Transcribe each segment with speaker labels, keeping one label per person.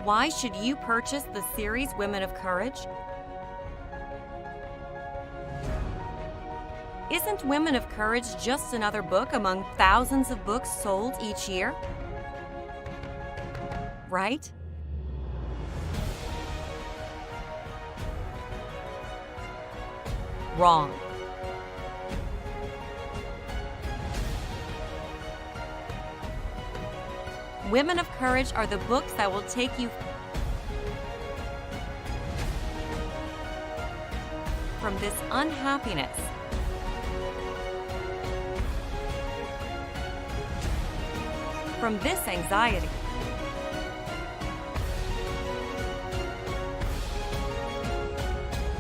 Speaker 1: Why should you purchase the series Women of Courage? Isn't Women of Courage just another book among thousands of books sold each year? Right? Wrong. Women of Courage are the books that will take you from this unhappiness, from this anxiety,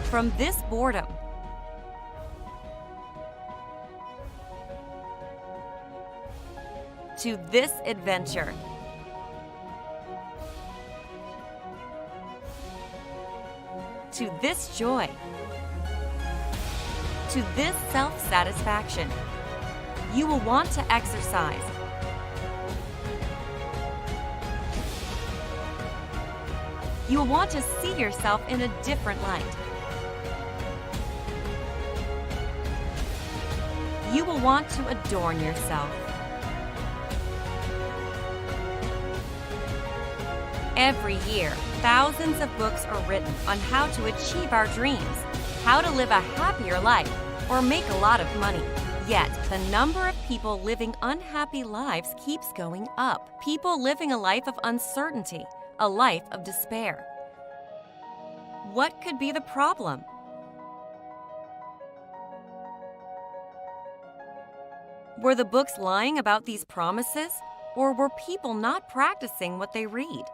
Speaker 1: from this boredom, to this adventure. To this joy, to this self-satisfaction. You will want to exercise. You will want to see yourself in a different light. You will want to adorn yourself. Every year, thousands of books are written on how to achieve our dreams, how to live a happier life, or make a lot of money. Yet, the number of people living unhappy lives keeps going up. People living a life of uncertainty, a life of despair. What could be the problem? Were the books lying about these promises, or were people not practicing what they read?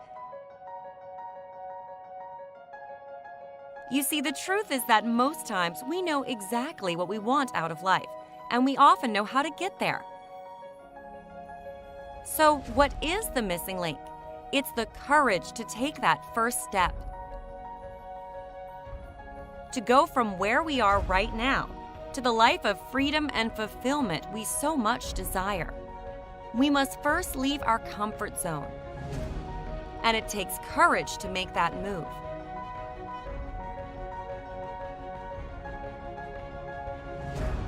Speaker 1: You see, the truth is that most times we know exactly what we want out of life, and we often know how to get there. So, what is the missing link? It's the courage to take that first step. To go from where we are right now to the life of freedom and fulfillment we so much desire. We must first leave our comfort zone, and it takes courage to make that move.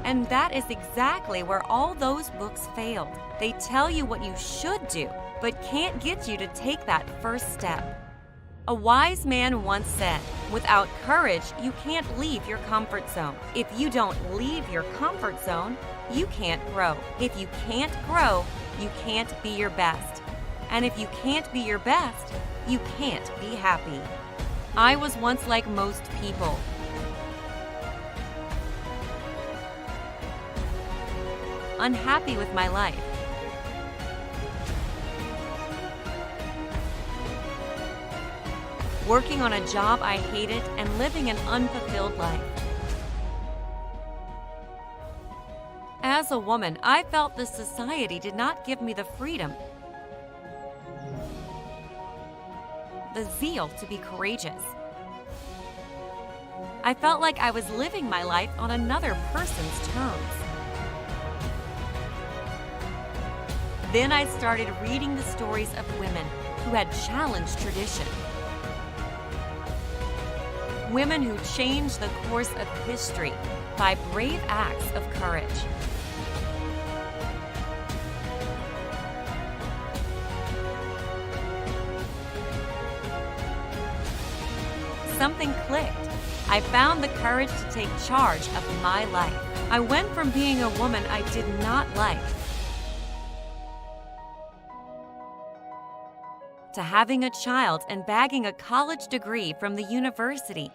Speaker 1: And that is exactly where all those books failed. They tell you what you should do, but can't get you to take that first step. A wise man once said, "Without courage, you can't leave your comfort zone. If you don't leave your comfort zone, you can't grow. If you can't grow, you can't be your best. And if you can't be your best, you can't be happy." I was once like most people. Unhappy with my life. Working on a job I hated and living an unfulfilled life. As a woman, I felt the society did not give me the freedom, the zeal to be courageous. I felt like I was living my life on another person's terms. Then I started reading the stories of women who had challenged tradition. Women who changed the course of history by brave acts of courage. Something clicked. I found the courage to take charge of my life. I went from being a woman I did not like to having a child and bagging a college degree from the university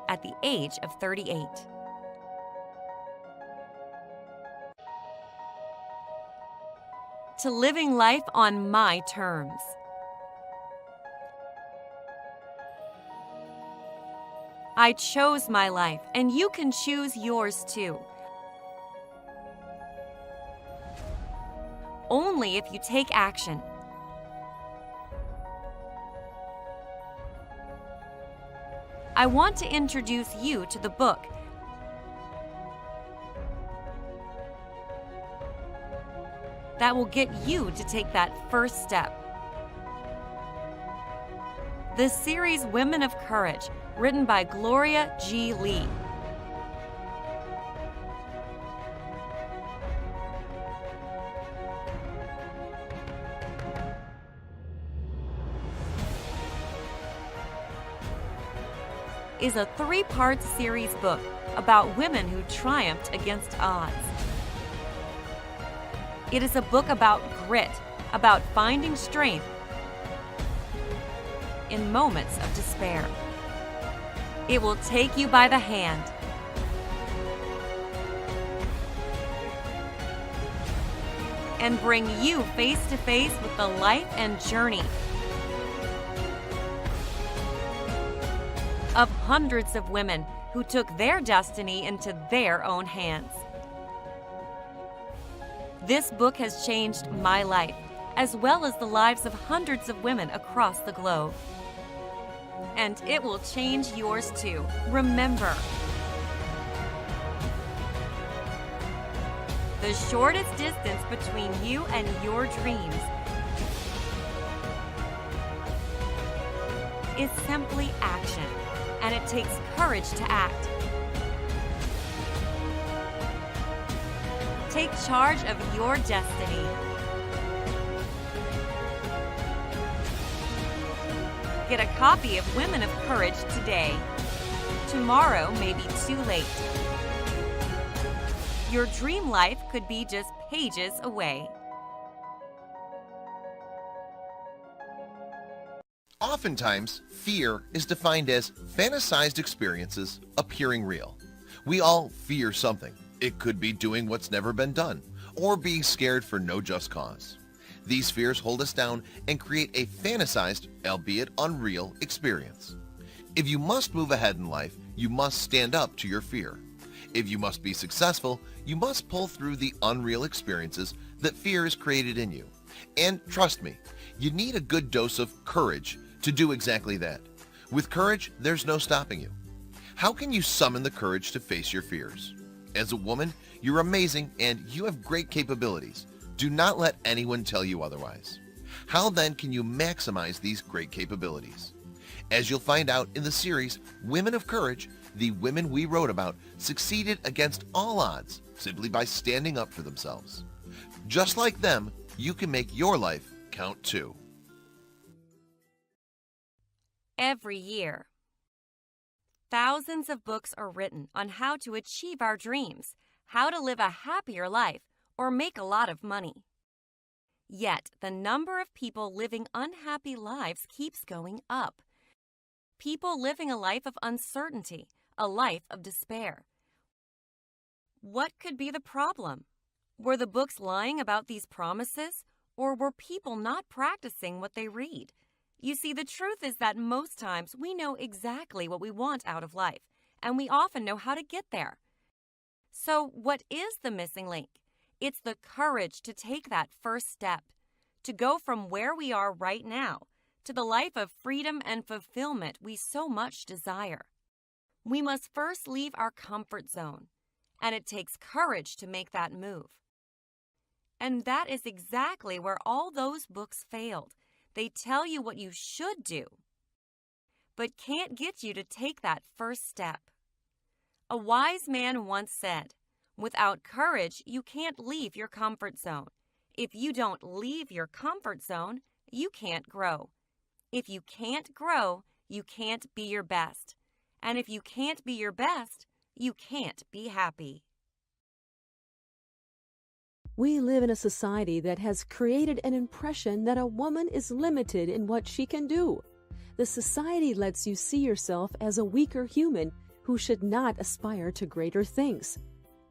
Speaker 1: at the age of 38. To living life on my terms. I chose my life, and you can choose yours too. Only if you take action. I want to introduce you to the book that will get you to take that first step. the series Women of Courage, written by Gloria G. Lee. Is a 3-part series book about women who triumphed against odds. It is a book about grit, about finding strength in moments of despair. It will take you by the hand and bring you face to face with the life and journey of hundreds of women who took their destiny into their own hands. This book has changed my life, as well as the lives of hundreds of women across the globe. And it will change yours too. Remember, the shortest distance between you and your dreams is simply action. And it takes courage to act. Take charge of your destiny. Get a copy of Women of Courage today. Tomorrow may be too late. Your dream life could be just pages away.
Speaker 2: Oftentimes, fear is defined as fantasized experiences appearing real. We all fear something. It could be doing what's never been done, or being scared for no just cause. These fears hold us down and create a fantasized, albeit unreal, experience. If you must move ahead in life, you must stand up to your fear. If you must be successful, you must pull through the unreal experiences that fear has created in you. And trust me, you need a good dose of courage to do exactly that. With courage, there's no stopping you. How can you summon the courage to face your fears? As a woman, you're amazing and you have great capabilities. Do not let anyone tell you otherwise. How then can you maximize these great capabilities? As you'll find out in the series Women of Courage, the women we wrote about succeeded against all odds simply by standing up for themselves. Just like them, you can make your life count too.
Speaker 1: Every year, thousands of books are written on how to achieve our dreams, how to live a happier life, or make a lot of money. Yet, the number of people living unhappy lives keeps going up. People living a life of uncertainty, a life of despair. What could be the problem? Were the books lying about these promises, or were people not practicing what they read? You see, the truth is that most times we know exactly what we want out of life, and we often know how to get there. So what is the missing link? It's the courage to take that first step, to go from where we are right now to the life of freedom and fulfillment we so much desire. We must first leave our comfort zone, and it takes courage to make that move. And that is exactly where all those books failed. They tell you what you should do, but can't get you to take that first step. A wise man once said, "Without courage, you can't leave your comfort zone. If you don't leave your comfort zone, you can't grow. If you can't grow, you can't be your best. And if you can't be your best, you can't be happy."
Speaker 3: We live in a society that has created an impression that a woman is limited in what she can do. The society lets you see yourself as a weaker human who should not aspire to greater things.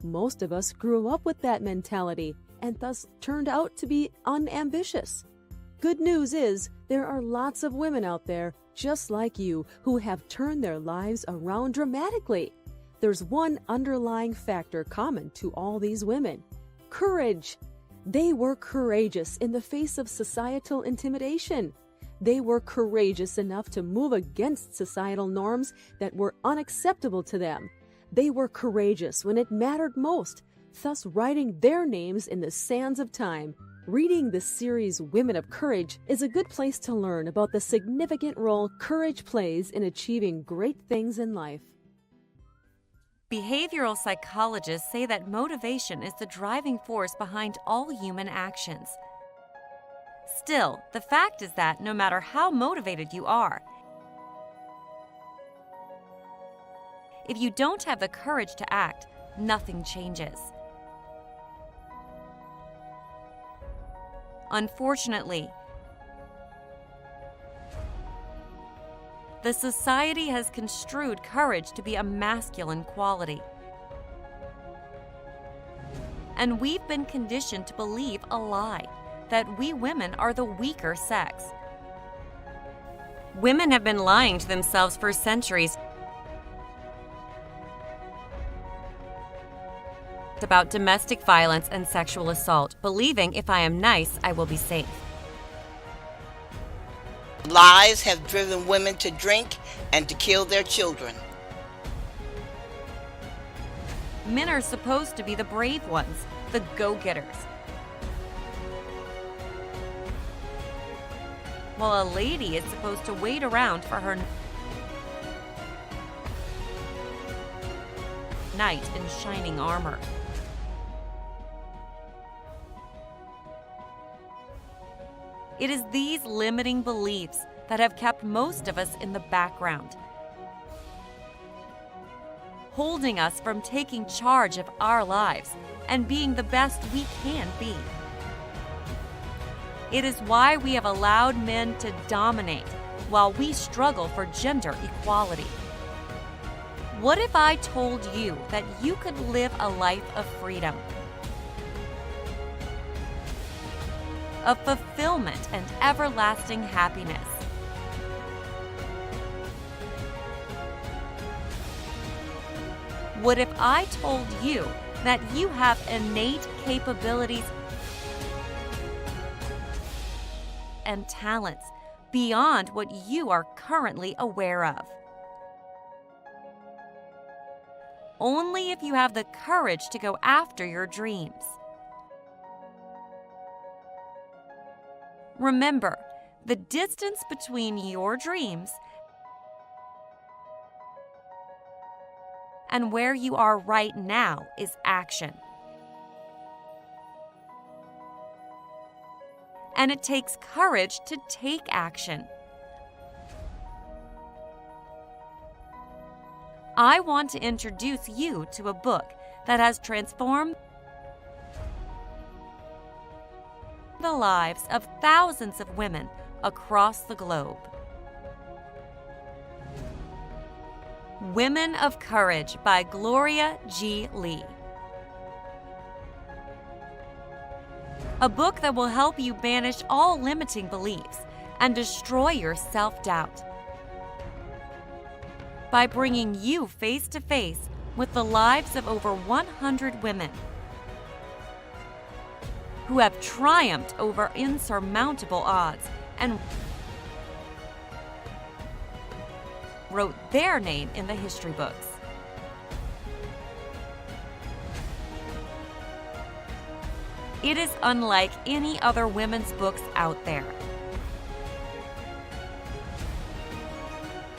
Speaker 3: Most of us grew up with that mentality and thus turned out to be unambitious. Good news is there are lots of women out there just like you who have turned their lives around dramatically. There's one underlying factor common to all these women: courage. They were courageous in the face of societal intimidation. They were courageous enough to move against societal norms that were unacceptable to them. They were courageous when it mattered most, thus writing their names in the sands of time. Reading the series Women of Courage is a good place to learn about the significant role courage plays in achieving great things in life.
Speaker 1: Behavioral psychologists say that motivation is the driving force behind all human actions. Still, the fact is that no matter how motivated you are, if you don't have the courage to act, nothing changes. Unfortunately, the society has construed courage to be a masculine quality. And we've been conditioned to believe a lie, that we women are the weaker sex. Women have been lying to themselves for centuries about domestic violence and sexual assault, believing if I am nice, I will be safe.
Speaker 4: Lies have driven women to drink and to kill their children.
Speaker 1: Men are supposed to be the brave ones, the go-getters. While a lady is supposed to wait around for her knight in shining armor. It is these limiting beliefs that have kept most of us in the background, holding us from taking charge of our lives and being the best we can be. It is why we have allowed men to dominate while we struggle for gender equality. What if I told you that you could live a life of freedom, of fulfillment and everlasting happiness? What if I told you that you have innate capabilities and talents beyond what you are currently aware of? Only if you have the courage to go after your dreams. Remember, the distance between your dreams and where you are right now is action. And it takes courage to take action. I want to introduce you to a book that has transformed the lives of thousands of women across the globe. Women of Courage by Gloria G. Lee. A book that will help you banish all limiting beliefs and destroy your self-doubt by bringing you face to face with the lives of over 100 women who have triumphed over insurmountable odds and wrote their name in the history books. It is unlike any other women's books out there.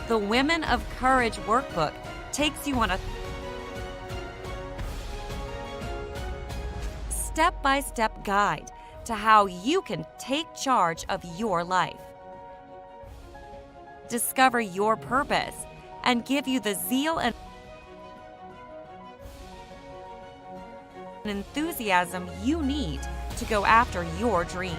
Speaker 1: The Women of Courage workbook takes you on a step-by-step guide to how you can take charge of your life, discover your purpose, and give you the zeal and enthusiasm you need to go after your dreams.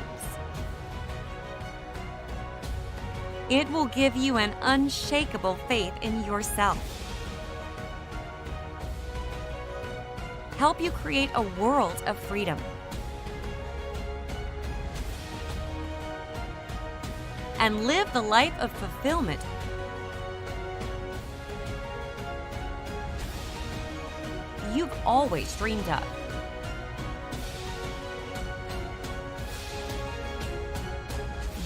Speaker 1: It will give you an unshakable faith in yourself, help you create a world of freedom, and live the life of fulfillment you've always dreamed of.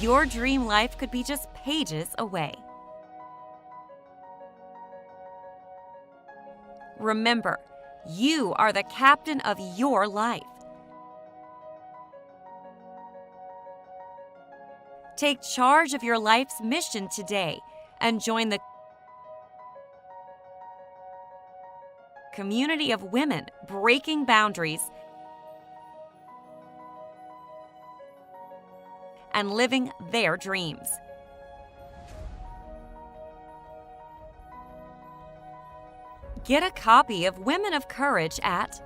Speaker 1: Your dream life could be just pages away. Remember, you are the captain of your life. Take charge of your life's mission today and join the community of women breaking boundaries and living their dreams. Get a copy of Women of Courage at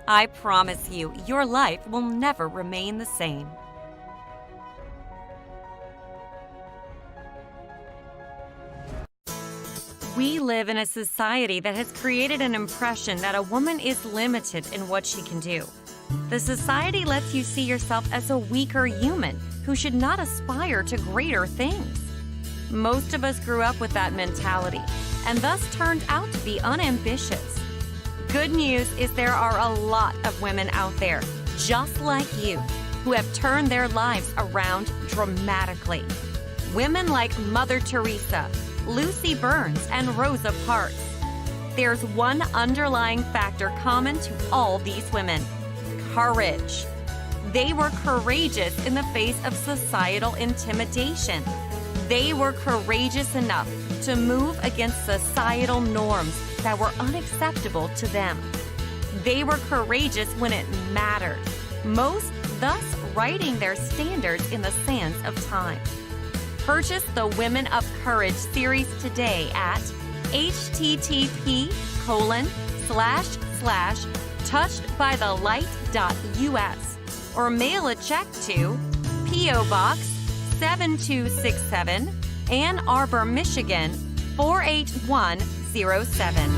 Speaker 1: I promise you, your life will never remain the same. We live in a society that has created an impression that a woman is limited in what she can do. The society lets you see yourself as a weaker human who should not aspire to greater things. Most of us grew up with that mentality and thus turned out to be unambitious. Good news is there are a lot of women out there, just like you, who have turned their lives around dramatically. Women like Mother Teresa, Lucy Burns, and Rosa Parks. There's one underlying factor common to all these women: courage. They were courageous in the face of societal intimidation. They were courageous enough to move against societal norms that were unacceptable to them. They were courageous when it mattered, most thus writing their standards in the sands of time. Purchase the Women of Courage series today at http://touchedbythelight.us or mail a check to P.O. Box 7267, Ann Arbor, Michigan 48107.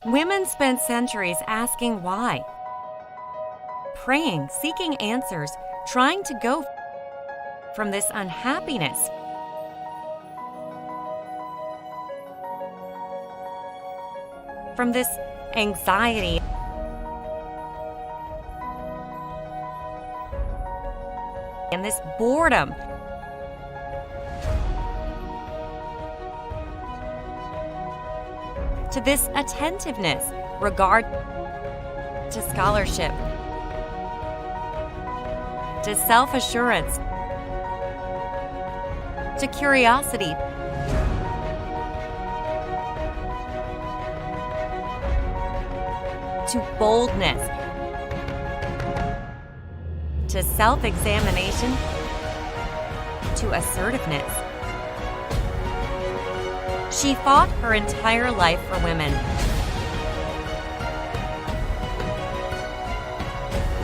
Speaker 1: Women spent centuries asking why, praying, seeking answers, trying to go from this unhappiness, from this anxiety, and this boredom. To this attentiveness, regard to scholarship, to self-assurance, to curiosity, to boldness, to self-examination, to assertiveness. She fought her entire life for women.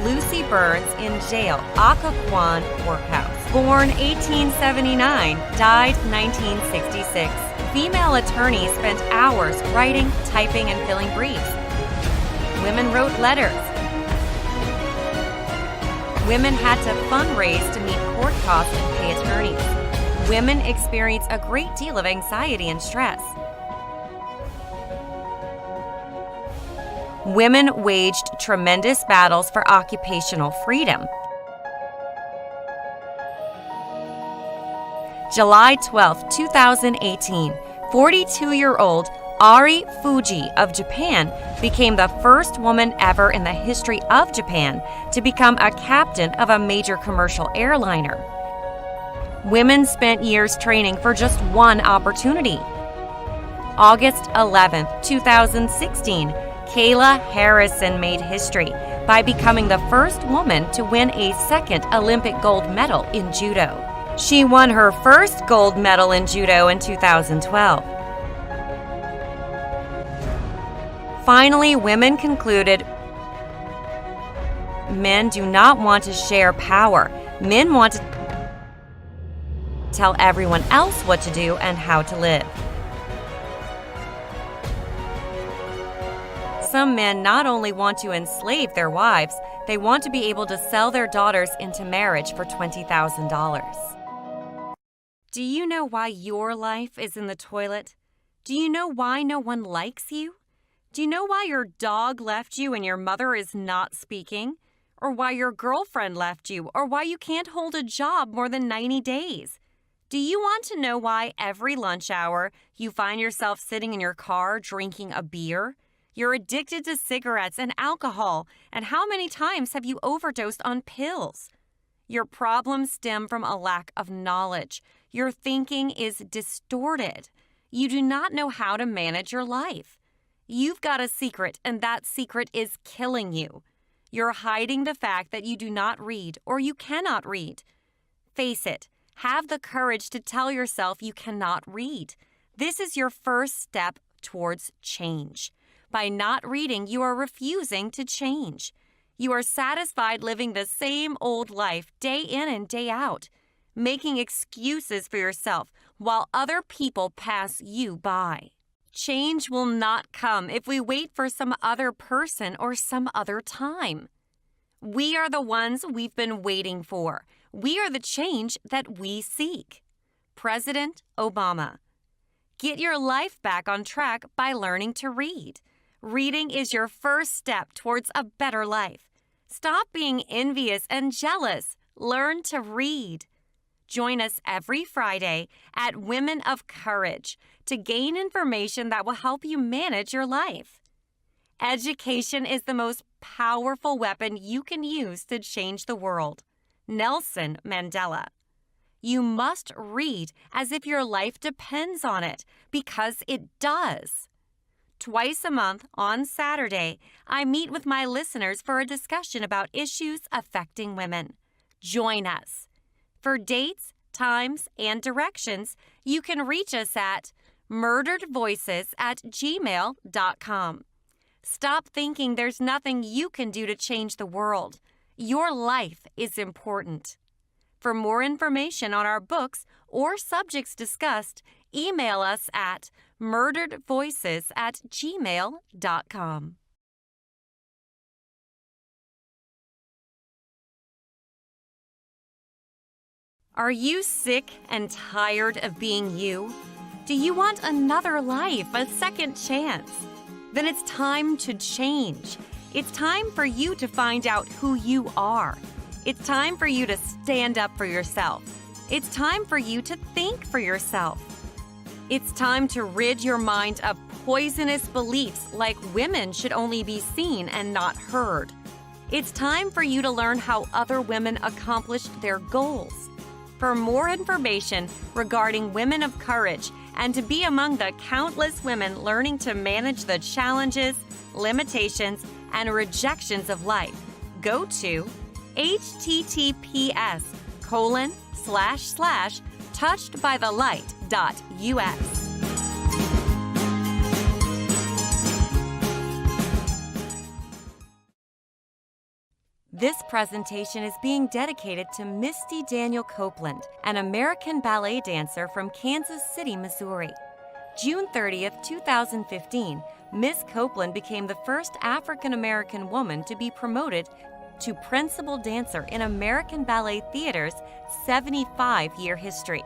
Speaker 1: Lucy Burns in jail, Occoquan Workhouse. Born 1879, died 1966. Female attorneys spent hours writing, typing, and filling briefs. Women wrote letters. Women had to fundraise to meet court costs and pay attorneys. Women experience a great deal of anxiety and stress. Women waged tremendous battles for occupational freedom. July 12, 2018, 42-year-old Ari Fuji of Japan became the first woman ever in the history of Japan to become a captain of a major commercial airliner. Women spent years training for just one opportunity. August 11, 2016, Kayla Harrison made history by becoming the first woman to win a second Olympic gold medal in judo. She won her first gold medal in judo in 2012. Finally, women concluded, men do not want to share power. Men want to tell everyone else what to do and how to live. Some men not only want to enslave their wives, they want to be able to sell their daughters into marriage for $20,000. Do you know why your life is in the toilet? Do you know why no one likes you? Do you know why your dog left you and your mother is not speaking? Or why your girlfriend left you? Or why you can't hold a job more than 90 days? Do you want to know why every lunch hour you find yourself sitting in your car drinking a beer? You're addicted to cigarettes and alcohol, and how many times have you overdosed on pills? Your problems stem from a lack of knowledge. Your thinking is distorted. You do not know how to manage your life. You've got a secret, and that secret is killing you. You're hiding the fact that you do not read or you cannot read. Face it, have the courage to tell yourself you cannot read. This is your first step towards change. By not reading, you are refusing to change. You are satisfied living the same old life day in and day out, making excuses for yourself while other people pass you by. Change will not come if we wait for some other person or some other time. We are the ones we've been waiting for. We are the change that we seek. President Obama. Get your life back on track by learning to read. Reading is your first step towards a better life. Stop being envious and jealous. Learn to read. Join us every Friday at Women of Courage to gain information that will help you manage your life. Education is the most powerful weapon you can use to change the world. Nelson Mandela. You must read as if your life depends on it, because it does. Twice a month on Saturday, I meet with my listeners for a discussion about issues affecting women. Join us. For dates, times, and directions, you can reach us at murderedvoices@gmail.com. Stop thinking there's nothing you can do to change the world. Your life is important. For more information on our books or subjects discussed, email us at murderedvoices@gmail.com. Are you sick and tired of being you? Do you want another life, a second chance? Then it's time to change. It's time for you to find out who you are. It's time for you to stand up for yourself. It's time for you to think for yourself. It's time to rid your mind of poisonous beliefs like women should only be seen and not heard. It's time for you to learn how other women accomplished their goals. For more information regarding Women of Courage and to be among the countless women learning to manage the challenges, limitations, and rejections of life, go to https://touchedbythelight.us. This presentation is being dedicated to Misty Daniel Copeland, an American ballet dancer from Kansas City, Missouri. June 30th, 2015, Miss Copeland became the first African-American woman to be promoted to principal dancer in American Ballet Theater's 75-year history.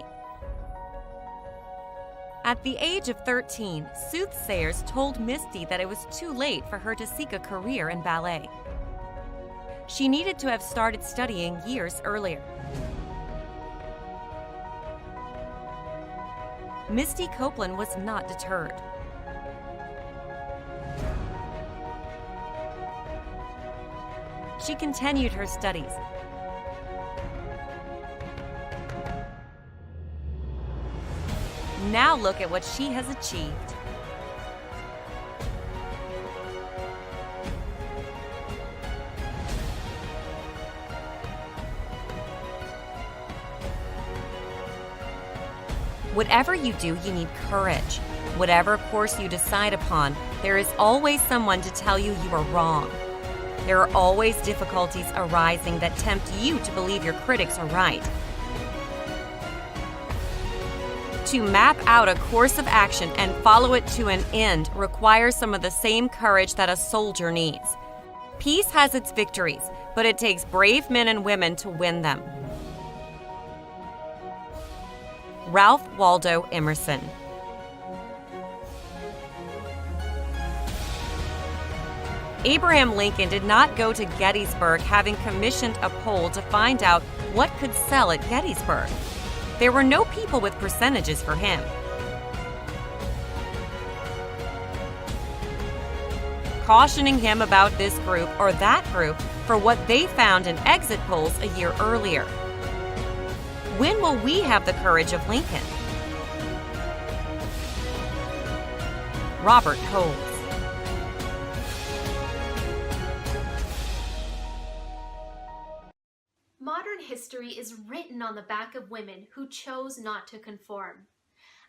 Speaker 1: At the age of 13, soothsayers told Misty that it was too late for her to seek a career in ballet. She needed to have started studying years earlier. Misty Copeland was not deterred. She continued her studies. Now look at what she has achieved. Whatever you do, you need courage. Whatever course you decide upon, there is always someone to tell you you are wrong. There are always difficulties arising that tempt you to believe your critics are right. To map out a course of action and follow it to an end requires some of the same courage that a soldier needs. Peace has its victories, but it takes brave men and women to win them. Ralph Waldo Emerson. Abraham Lincoln did not go to Gettysburg having commissioned a poll to find out what could sell at Gettysburg. There were no people with percentages for him. Cautioning him about this group or that group for what they found in exit polls a year earlier. When will we have the courage of Lincoln? Robert Coles.
Speaker 5: Modern history is written on the back of women who chose not to conform.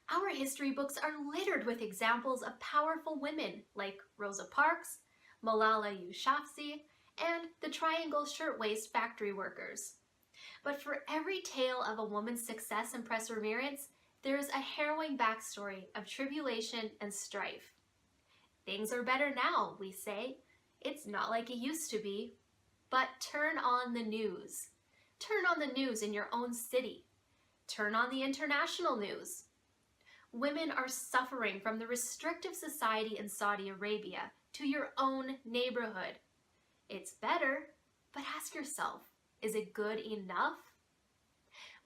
Speaker 5: Our history books are littered with examples of powerful women like Rosa Parks, Malala Yousafzai, and the Triangle Shirtwaist factory workers. But for every tale of a woman's success and perseverance, there is a harrowing backstory of tribulation and strife. Things are better now, we say. It's not like it used to be. But turn on the news. Turn on the news in your own city. Turn on the international news. Women are suffering from the restrictive society in Saudi Arabia to your own neighborhood. It's better, but ask yourself, is it good enough?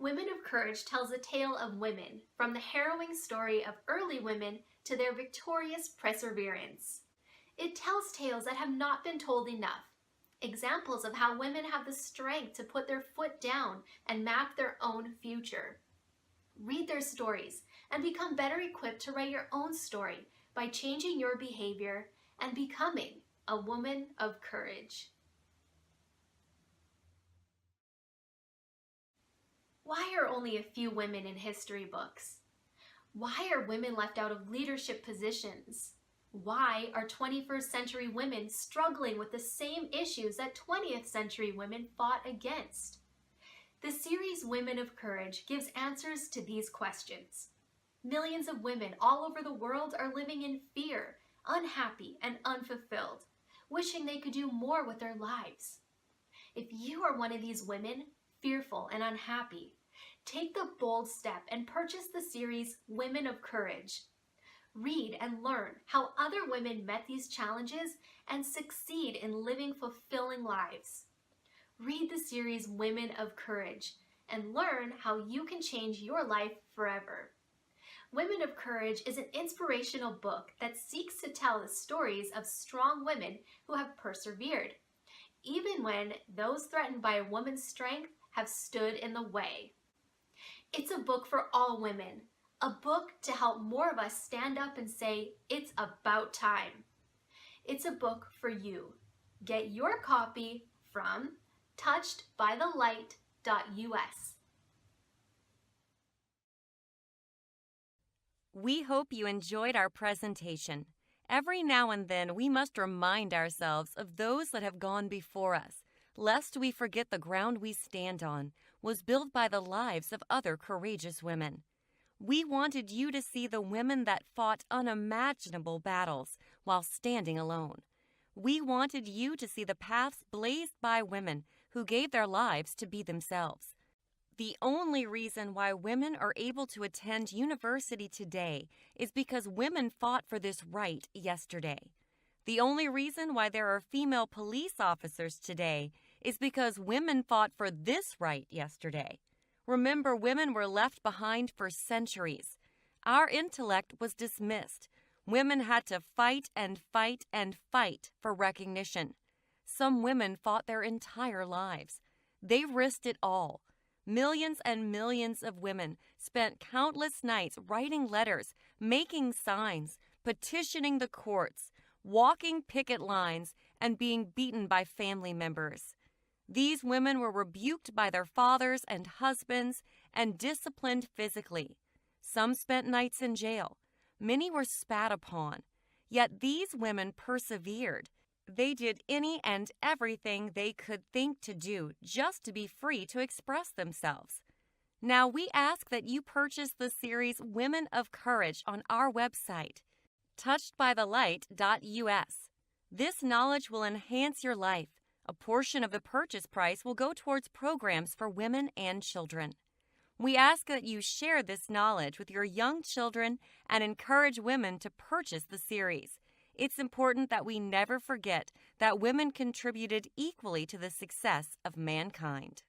Speaker 5: Women of Courage tells a tale of women, from the harrowing story of early women to their victorious perseverance. It tells tales that have not been told enough, examples of how women have the strength to put their foot down and map their own future. Read their stories and become better equipped to write your own story by changing your behavior and becoming a woman of courage. Why are only a few women in history books? Why are women left out of leadership positions? Why are 21st century women struggling with the same issues that 20th century women fought against? The series Women of Courage gives answers to these questions. Millions of women all over the world are living in fear, unhappy, and unfulfilled, wishing they could do more with their lives. If you are one of these women, fearful and unhappy, take the bold step and purchase the series Women of Courage. Read and learn how other women met these challenges and succeed in living fulfilling lives. Read the series Women of Courage and learn how you can change your life forever. Women of Courage is an inspirational book that seeks to tell the stories of strong women who have persevered, even when those threatened by a woman's strength have stood in the way. It's a book for all women, a book to help more of us stand up and say, it's about time. It's a book for you. Get your copy from touchedbythelight.us.
Speaker 1: We hope you enjoyed our presentation. Every now and then we must remind ourselves of those that have gone before us, lest we forget the ground we stand on was built by the lives of other courageous women. We wanted you to see the women that fought unimaginable battles while standing alone. We wanted you to see the paths blazed by women who gave their lives to be themselves. The only reason why women are able to attend university today is because women fought for this right yesterday. The only reason why there are female police officers today is because women fought for this right yesterday. Remember, women were left behind for centuries. Our intellect was dismissed. Women had to fight and fight and fight for recognition. Some women fought their entire lives. They risked it all. Millions and millions of women spent countless nights writing letters, making signs, petitioning the courts, walking picket lines, and being beaten by family members. These women were rebuked by their fathers and husbands and disciplined physically. Some spent nights in jail. Many were spat upon. Yet these women persevered. They did any and everything they could think to do just to be free to express themselves. Now we ask that you purchase the series Women of Courage on our website, touchedbythelight.us. This knowledge will enhance your life. A portion of the purchase price will go towards programs for women and children. We ask that you share this knowledge with your young children and encourage women to purchase the series. It's important that we never forget that women contributed equally to the success of mankind.